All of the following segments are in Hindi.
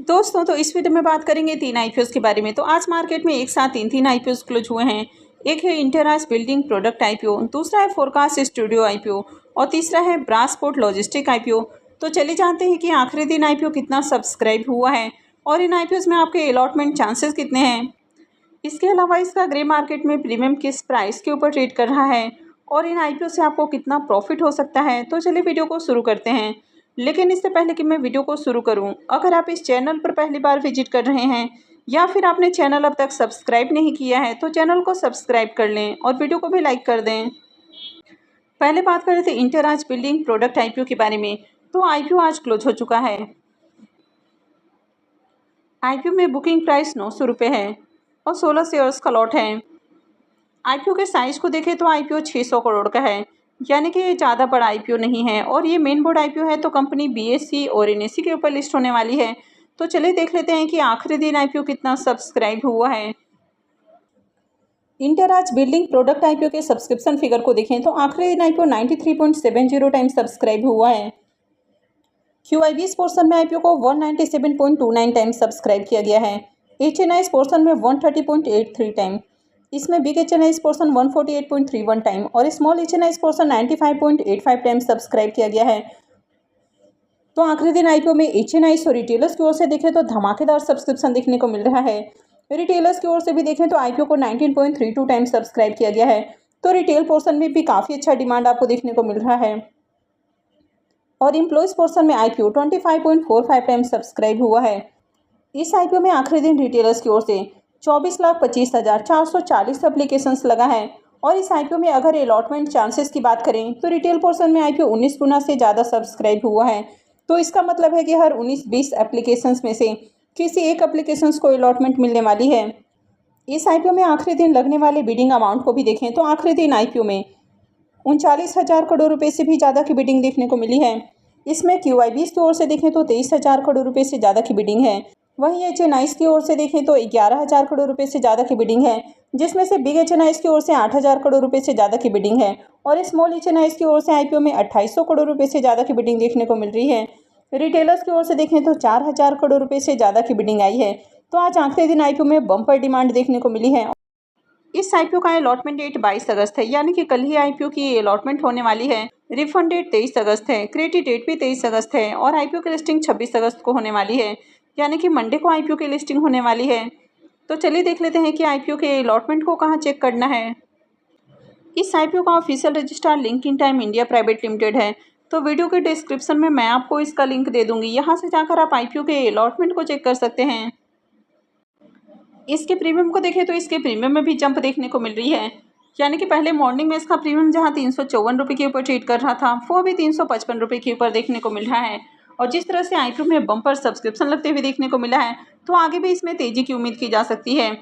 दोस्तों तो इस वीडियो में बात करेंगे 3 आईपीओ के बारे में। तो आज मार्केट में एक साथ तीन आईपीओ क्लोज हुए हैं। एक है इंटेराज बिल्डिंग प्रोडक्ट आईपीओ, दूसरा है फोरकास्ट स्टूडियो आईपीओ और तीसरा है ब्रासपोर्ट लॉजिस्टिक आईपीओ। तो चलिए जानते हैं कि आखिरी दिन आईपीओ कितना सब्सक्राइब हुआ है और इन आईपीओ में आपके अलॉटमेंट चांसेस कितने हैं। इसके अलावा इसका ग्रे मार्केट में प्रीमियम किस प्राइस के ऊपर ट्रेड कर रहा है और इन आईपीओ से आपको कितना प्रॉफिट हो सकता है। तो चलिए वीडियो को शुरू करते हैं। लेकिन इससे पहले कि मैं वीडियो को शुरू करूं, अगर आप इस चैनल पर पहली बार विजिट कर रहे हैं या फिर आपने चैनल अब तक सब्सक्राइब नहीं किया है तो चैनल को सब्सक्राइब कर लें और वीडियो को भी लाइक कर दें। पहले बात कर रहे थे इंटेराज बिल्डिंग प्रोडक्ट आईपीओ के बारे में। तो आईपीओ आज क्लोज हो चुका है। आईपीओ में बुकिंग प्राइस 900 रुपये है और 16 शेयर्स का लॉट है। आईपीओ के साइज को देखें तो आईपीओ 600 करोड़ का है, यानी कि ये ज़्यादा बड़ा आईपीओ नहीं है और ये मेन बोर्ड आईपीओ है। तो कंपनी बीएससी और एनएससी के ऊपर लिस्ट होने वाली है। तो चलिए देख लेते हैं कि आखिरी दिन आईपीओ कितना सब्सक्राइब हुआ है। इंटेराज बिल्डिंग प्रोडक्ट आईपीओ के सब्सक्रिप्शन फिगर को देखें तो आखिरी दिन आईपीओ 93.70 टाइम सब्सक्राइब हुआ है। QIBs पोर्सन में आईपीओ को 197.29 टाइम सब्सक्राइब किया गया है। HNIs पोर्सन में 130.83 टाइम, इसमें बिग HNIs पोर्सन 148.31 टाइम और small HNIs portion 95.85 time subscribe किया गया है। तो आखिरी दिन आईपीओ में HNIs और रिटेलर्स की ओर से देखें तो धमाकेदार सब्सक्रिप्शन देखने को मिल रहा है। रिटेलर्स की ओर से भी देखें तो आईपीओ को 19.32 टाइम सब्सक्राइब किया गया है। तो रिटेल पोर्सन में भी काफ़ी अच्छा डिमांड आपको देखने को मिल रहा है और एम्प्लॉयज़ पोर्सन में आईपीओ 25.45 टाइम सब्सक्राइब हुआ है। इस आईपीओ में आखिरी दिन रिटेलर्स की ओर से 24,25,440 एप्लीकेशंस लगा है और इस आईपीओ में अगर अलॉटमेंट चांसेस की बात करें तो रिटेल पोर्शन में आईपीओ 19 गुना से ज़्यादा सब्सक्राइब हुआ है। तो इसका मतलब है कि हर 19-20 एप्लीकेशंस में से किसी एक एप्लीकेशंस को अलॉटमेंट मिलने वाली है। इस आईपीओ में आखिरी दिन लगने वाले बिडिंग अमाउंट को भी देखें तो आखिरी दिन आईपीओ में 39,000 करोड़ रुपये से भी ज़्यादा की बिडिंग देखने को मिली है। इसमें QIBs की ओर से देखें तो 23,000 करोड़ रुपये से ज़्यादा की बिडिंग है। वहीं HNIs की ओर से देखें तो 11,000 करोड़ रुपये से ज़्यादा की बिडिंग है, जिसमें से बिग HNIs की ओर से 8,000 करोड़ रुपये से ज़्यादा की बिडिंग है और स्मॉल HNIs की ओर से आईपीओ में 2,800 करोड़ रुपये से ज़्यादा की बिडिंग देखने को मिल रही है। रिटेलर्स की ओर से देखें तो 4,000 करोड़ रुपये से ज़्यादा की बिडिंग आई है। तो आज आखिरी दिन आईपीओ में बम्पर डिमांड देखने को मिली है। इस आईपीओ का अलॉटमेंट डेट 22 अगस्त है, यानी कि कल ही आईपीओ की अलॉटमेंट होने वाली है। रिफंड डेट 23 अगस्त है, क्रेडिट डेट भी 23 अगस्त है और आईपीओ की लिस्टिंग 26 अगस्त को होने वाली है, यानी कि मंडे को आईपीओ की लिस्टिंग होने वाली है। तो चलिए देख लेते हैं कि आईपीओ के अलॉटमेंट को कहाँ चेक करना है। इस आईपीओ का official registrar link time India private limited है। तो वीडियो के डिस्क्रिप्शन में मैं आपको इसका लिंक दे दूंगी, यहाँ से जाकर आप आईपीओ के अलॉटमेंट को चेक कर सकते हैं। इसके प्रीमियम को देखें तो इसके प्रीमियम में भी जंप देखने को मिल रही है, यानी कि पहले मॉर्निंग में इसका प्रीमियम जहां 354 रुपये के ऊपर ट्रेड कर रहा था वो अभी 355 रुपये के ऊपर देखने को मिल रहा है। और जिस तरह से आईपीओ में बम्पर सब्सक्रिप्शन लगते हुए देखने को मिला है तो आगे भी इसमें तेजी की उम्मीद की जा सकती है।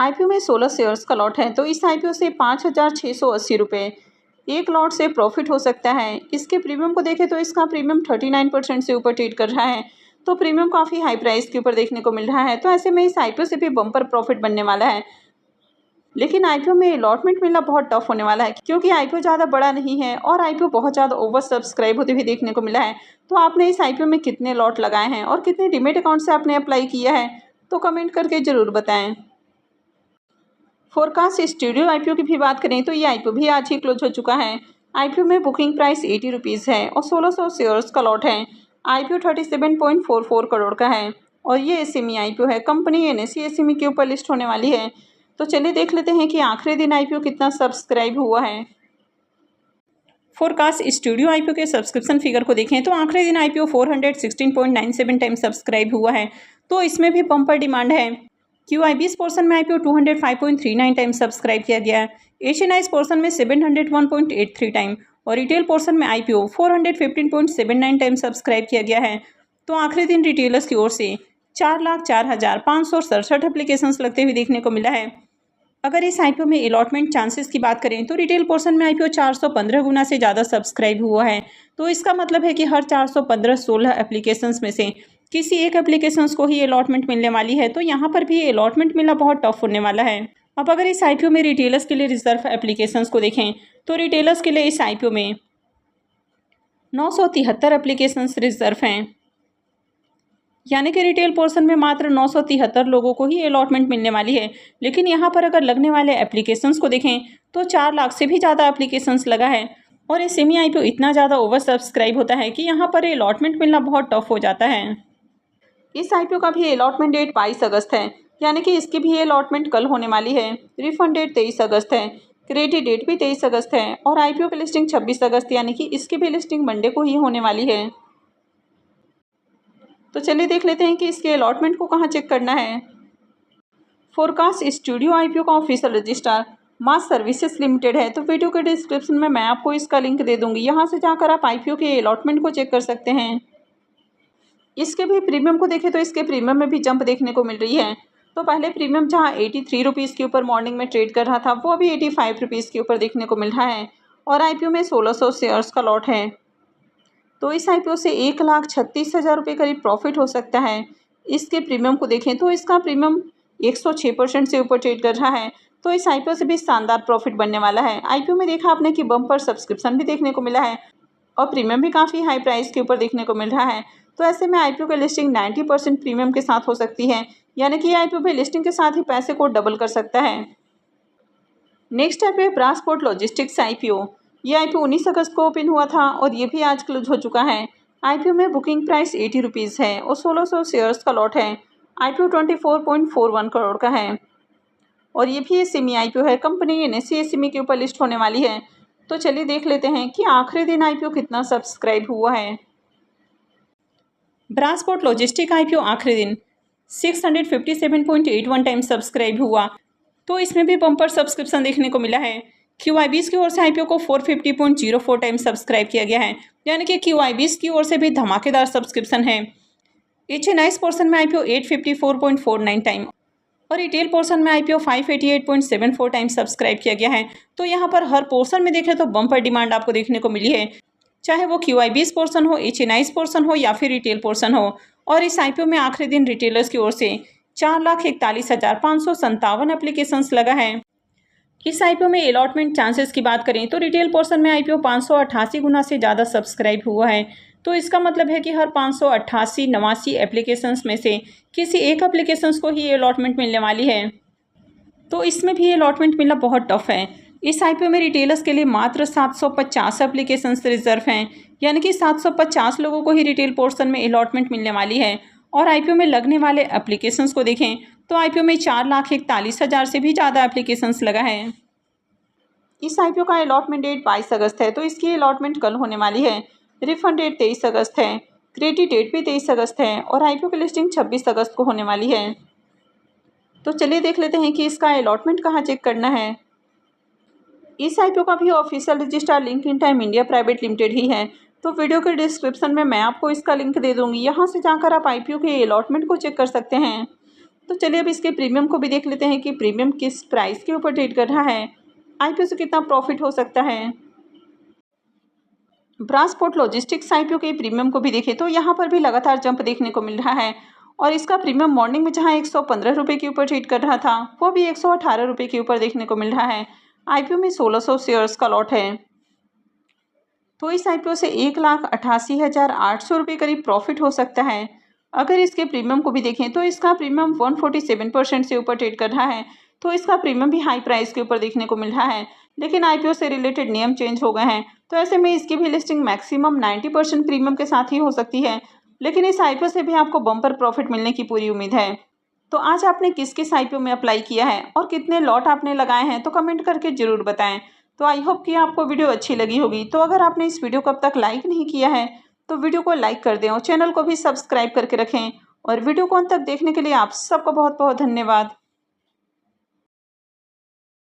आईपीओ में 16 शेयर्स का लॉट है, तो इस आईपीओ से 5,680 रुपये एक लॉट से प्रॉफिट हो सकता है। इसके प्रीमियम को देखें तो इसका प्रीमियम 39% से ऊपर ट्रेड कर रहा है, तो प्रीमियम काफ़ी हाई प्राइस के ऊपर देखने को मिल रहा है। तो ऐसे में इस आईपीओ से भी बम्पर प्रॉफिट बनने वाला है। लेकिन आईपीओ में अलॉटमेंट मिलना बहुत टफ होने वाला है, क्योंकि आईपीओ ज़्यादा बड़ा नहीं है और आईपीओ बहुत ज़्यादा ओवर सब्सक्राइब होते हुए देखने को मिला है। तो आपने इस आईपीओ में कितने लॉट लगाए हैं और कितने डीमैट अकाउंट से आपने अप्लाई किया है, तो कमेंट करके ज़रूर बताएं। फोरकास्ट स्टूडियो आईपीओ की भी बात करें तो ये आईपीओ भी आज ही क्लोज हो चुका है। आईपीओ में बुकिंग प्राइस 80 रुपीज़ है और 1600 शेयर्स का लॉट है। आईपीओ 37.44 करोड़ का है और ये एसएमई आईपीओ है। कंपनी एनएससी एसएमई के ऊपर लिस्ट होने वाली है। तो चलिए देख लेते हैं कि आखिरी दिन आईपीओ कितना सब्सक्राइब हुआ है। फोरकास्ट स्टूडियो आईपीओ के सब्सक्रिप्शन फिगर को देखें तो आखिरी दिन आईपीओ 416.97 टाइम सब्सक्राइब हुआ है, तो इसमें भी बम्पर डिमांड है। QIBs पोर्सन में आईपीओ 205.39 टाइम सब्सक्राइब किया गया है। HNIs पोर्सन में 701.83 टाइम और रिटेल पोर्सन में आईपीओ 415.79 टाइम सब्सक्राइब किया गया है। तो आखिरी दिन रिटेलर्स की ओर से 4,04,567 एप्लीकेशंस लगते हुए देखने को मिला है। अगर इस आईपीओ में अलॉटमेंट चांसेस की बात करें तो रिटेल पोर्शन में आईपीओ 415 गुना से ज़्यादा सब्सक्राइब हुआ है। तो इसका मतलब है कि हर 415 16 एप्लीकेशंस में से किसी एक एप्लीकेशंस को ही अलॉटमेंट मिलने वाली है। तो यहाँ पर भी अलॉटमेंट मिलना बहुत टफ होने वाला है। अब अगर इस आईपीओ में रिटेलर्स के लिए रिजर्व एप्लीकेशंस को देखें तो रिटेलर्स के लिए इस आईपीओ में 973 एप्लीकेशंस रिजर्व हैं। यानी कि रिटेल पोर्शन में मात्र 973 लोगों को ही अलॉटमेंट मिलने वाली है। लेकिन यहाँ पर अगर लगने वाले एप्लीकेशंस को देखें तो 4 लाख से भी ज़्यादा एप्लीकेशंस लगा है और ये सेमी आईपीओ इतना ज़्यादा ओवर सब्सक्राइब होता है कि यहाँ पर अलॉटमेंट मिलना बहुत टफ हो जाता है। इस आईपीओ का भी अलॉटमेंट डेट 22 अगस्त है, यानी कि इसकी भी अलॉटमेंट कल होने वाली है। रिफंड डेट 23 अगस्त है, क्रेडिट डेट भी 23 अगस्त है और आईपीओ की लिस्टिंग 26 अगस्त यानी कि इसकी भी लिस्टिंग मंडे को ही होने वाली है। तो चलिए देख लेते हैं कि इसके अलॉटमेंट को कहाँ चेक करना है। फोरकास्ट स्टूडियो आईपीओ का ऑफिशियल रजिस्ट्रार मास सर्विसेज लिमिटेड है। तो वीडियो के डिस्क्रिप्शन में मैं आपको इसका लिंक दे दूंगी, यहाँ से जाकर आप आईपीओ के अलॉटमेंट को चेक कर सकते हैं। इसके भी प्रीमियम को देखें तो इसके प्रीमियम में भी जंप देखने को मिल रही है। तो पहले प्रीमियम जहाँ 83 रुपीज़ के ऊपर मॉर्निंग में ट्रेड कर रहा था वो अभी 85 रुपीज़ के ऊपर देखने को मिल रहा है और आईपीओ में 1600 शेयर्स का लॉट है। तो इस आईपीओ से 1,36,000 रुपये करीब प्रॉफिट हो सकता है। इसके प्रीमियम को देखें तो इसका प्रीमियम 106% से ऊपर ट्रेड कर रहा है। तो इस आईपीओ से भी शानदार प्रॉफिट बनने वाला है। आईपीओ में देखा आपने कि बम्पर सब्सक्रिप्शन भी देखने को मिला है और प्रीमियम भी काफ़ी हाई प्राइस के ऊपर देखने को मिल रहा है। तो ऐसे में आईपीओ की लिस्टिंग 90% प्रीमियम के साथ हो सकती है, यानी कि आईपीओ भी लिस्टिंग के साथ ही पैसे को डबल कर सकता है। नेक्स्ट आईपीओ है ब्रासपोर्ट लॉजिस्टिक्स आईपीओ। ये आईपीओ 19 अगस्त को ओपन हुआ था और ये भी आज क्लोज हो चुका है। आईपीओ में बुकिंग प्राइस 80 रुपीज़ है और 1600 शेयर्स का लॉट है। आईपीओ 24.41 करोड़ का है और ये भी सेमी आईपीओ है। कंपनी एनएसई एसएमई के ऊपर लिस्ट होने वाली है। तो चलिए देख लेते हैं कि आखिरी दिन आईपीओ कितना सब्सक्राइब हुआ है। ब्रासपोर्ट लॉजिस्टिक आईपीओ आखिरी दिन 657.81 टाइम सब्सक्राइब हुआ। तो इसमें भी बम्पर सब्सक्रिप्शन देखने को मिला है। QIBs की ओर से आईपीओ को 450.04 टाइम सब्सक्राइब किया गया है, यानी कि QIBs की ओर से भी धमाकेदार सब्सक्रिप्शन है। HNIs पोर्शन में आईपीओ 854.49 टाइम और रिटेल पोर्शन में आईपीओ 588.74 टाइम सब्सक्राइब किया गया है। तो यहाँ पर हर पोर्शन में देखें तो बम्पर डिमांड आपको देखने को मिली है, चाहे वो QIBs पोर्शन हो, HNIs पोर्शन हो या फिर रिटेल पोर्शन हो। और इस आईपीओ में आखिरी दिन रिटेलर्स की ओर से 4,41,557 एप्लीकेशंस लगा है। इस आईपीओ में अलॉटमेंट चांसेस की बात करें तो रिटेल पोर्शन में आईपीओ 588 गुना से ज़्यादा सब्सक्राइब हुआ है। तो इसका मतलब है कि हर 588-89 एप्लीकेशंस में से किसी एक एप्लीकेशंस को ही अलॉटमेंट मिलने वाली है। तो इसमें भी अलॉटमेंट मिलना बहुत टफ है। इस आईपीओ में रिटेलर्स के लिए मात्र 750 एप्लीकेशंस रिजर्व हैं, यानी कि 750 लोगों को ही रिटेल पोर्शन में अलॉटमेंट मिलने वाली है। और आईपीओ में लगने वाले एप्लीकेशंस को देखें तो आईपीओ में 4,41,000 से भी ज़्यादा एप्लीकेशंस लगा है। इस आईपीओ का अलॉटमेंट डेट 22 अगस्त है, तो इसकी अलॉटमेंट कल होने वाली है। रिफंड डेट 23 अगस्त है, क्रेडिट डेट भी 23 अगस्त है और आईपीओ की लिस्टिंग 26 अगस्त को होने वाली है। तो चलिए देख लेते हैं कि इसका अलॉटमेंट कहाँ चेक करना है। इस आईपीओ का भी official registrar LinkedIn time India private limited ही है। तो वीडियो के डिस्क्रिप्शन में मैं आपको इसका लिंक दे दूंगी, यहाँ से जाकर आप आईपीओ के अलॉटमेंट को चेक कर सकते हैं। तो चलिए अब इसके प्रीमियम को भी देख लेते हैं कि प्रीमियम किस प्राइस के ऊपर ट्रेड कर रहा है, आईपीओ से कितना प्रॉफिट हो सकता है। ब्रासपोर्ट लॉजिस्टिक्स आईपीओ के प्रीमियम को भी देखें तो यहाँ पर भी लगातार जंप देखने को मिल रहा है और इसका प्रीमियम मॉर्निंग में जहाँ 115 रुपये के ऊपर ट्रेड कर रहा था वो भी 118 रुपये के ऊपर देखने को मिल रहा है। आईपीओ में 1600 शेयर्स का लॉट है। तो इस आईपीओ से 1,88,800 रुपये करीब प्रॉफिट हो सकता है। अगर इसके प्रीमियम को भी देखें तो इसका प्रीमियम 147% से ऊपर ट्रेड कर रहा है। तो इसका प्रीमियम भी हाई प्राइस के ऊपर देखने को मिल रहा है, लेकिन आईपीओ से रिलेटेड नियम चेंज हो गए हैं। तो ऐसे में इसकी भी लिस्टिंग मैक्सिमम 90% प्रीमियम के साथ ही हो सकती है, लेकिन इस आईपीओ से भी आपको बम्पर प्रॉफिट मिलने की पूरी उम्मीद है। तो आज आपने किस किस आईपीओ में अप्लाई किया है और कितने लॉट आपने लगाए हैं तो कमेंट करके ज़रूर बताएं। तो आई होप कि आपको वीडियो अच्छी लगी होगी। तो अगर आपने इस वीडियो को अब तक लाइक नहीं किया है तो वीडियो को लाइक कर दें और चैनल को भी सब्सक्राइब करके रखें। और वीडियो को अंत तक देखने के लिए आप सबका बहुत बहुत धन्यवाद।